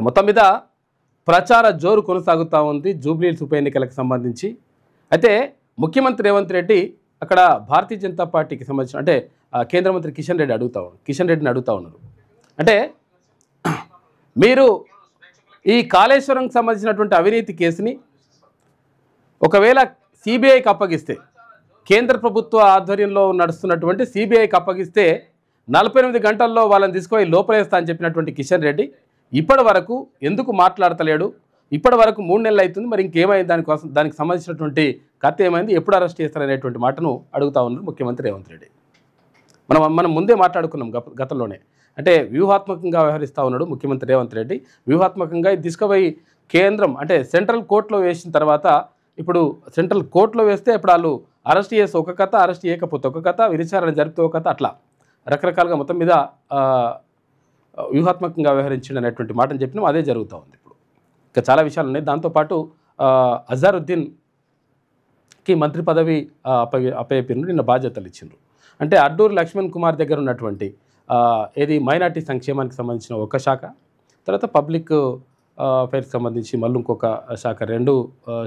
మొత్తం మీద ప్రచార జోరు కొనసాగుతూ ఉంది జూబ్లీహిల్స్ ఉప ఎన్నికలకు సంబంధించి. అయితే ముఖ్యమంత్రి రేవంత్ రెడ్డి అక్కడ భారతీయ జనతా పార్టీకి సంబంధించిన అంటే కేంద్ర మంత్రి కిషన్ రెడ్డిని అడుగుతూ ఉన్నారు. అంటే మీరు ఈ కాళేశ్వరంకి సంబంధించినటువంటి అవినీతి కేసుని ఒకవేళ సిబిఐకి అప్పగిస్తే, కేంద్ర ప్రభుత్వ ఆధ్వర్యంలో నడుస్తున్నటువంటి సిబిఐకి అప్పగిస్తే 48 గంటల్లో వాళ్ళని తీసుకుపోయి లోపలేస్తా అని చెప్పినటువంటి కిషన్ రెడ్డి ఇప్పటి వరకు ఎందుకు మాట్లాడతలేడు? ఇప్పటి వరకు 3 నెలలు అవుతుంది, మరి ఇంకేమైంది, దానికి సంబంధించినటువంటి కథ ఏమైంది, ఎప్పుడు అరెస్ట్ చేస్తారనేటువంటి మాటను అడుగుతా ఉన్నారు ముఖ్యమంత్రి రేవంత్ రెడ్డి. మనం ముందే మాట్లాడుకున్నాం గతంలోనే. అంటే వ్యూహాత్మకంగా వ్యవహరిస్తూ ఉన్నాడు ముఖ్యమంత్రి రేవంత్ రెడ్డి. వ్యూహాత్మకంగా ఇది తీసుకుపోయి కేంద్రం అంటే సెంట్రల్ కోర్టులో వేసిన తర్వాత, ఇప్పుడు సెంట్రల్ కోర్టులో వేస్తే ఇప్పుడు వాళ్ళు అరెస్ట్ చేసి ఒక కథ, అరెస్ట్ చేయకపోతే ఒక కథ, విచారణ జరిపితే ఒక కథ, అట్లా రకరకాలుగా మొత్తం మీద వ్యూహాత్మకంగా వ్యవహరించింది అనేటువంటి మాటను చెప్పినాం. అదే జరుగుతూ ఉంది. ఇప్పుడు ఇంకా చాలా విషయాలు ఉన్నాయి. దాంతోపాటు అజారుద్దీన్కి మంత్రి పదవి అప్పయ్యారు, నిన్న బాధ్యతలు ఇచ్చిండ్రు. అంటే అడ్డూరు లక్ష్మణ్ కుమార్ దగ్గర ఉన్నటువంటి ఏది మైనార్టీ సంక్షేమానికి సంబంధించిన ఒక శాఖ, తర్వాత పబ్లిక్ అఫైర్స్కి సంబంధించి మళ్ళీ ఇంకొక శాఖ, 2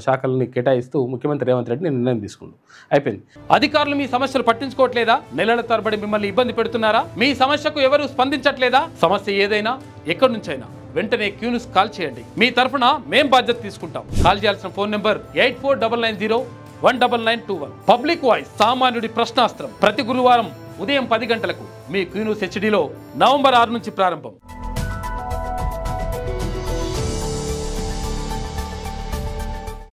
శాఖలని కేటాయిస్తూ ముఖ్యమంత్రి రేవంత్ రెడ్డి నిర్ణయం తీసుకుండు. అయిపోయింది. అధికారులు మీ సమస్యలు పట్టించుకోవట్లేదా? నెలల తరబడి మిమ్మల్ని ఇబ్బంది పెడుతున్నారా? మీ సమస్యకు ఎవరు స్పందించట్లేదా? సమస్య ఏదైనా ఎక్కడి నుంచైనా వెంటనే క్యూన్యూస్ కాల్ చేయండి. మీ తరఫున మేం బాధ్యత తీసుకుంటాం. కాల్ చేయాల్సిన ఫోన్ నెంబర్ 8499019921. పబ్లిక్ వాయిస్, సామాన్యుడి ప్రశ్నాస్త్రం. ప్రతి గురువారం ఉదయం 10 గంటలకు మీ క్యూన్యూస్ హెచ్డీలో నవంబర్ 6 నుంచి ప్రారంభం.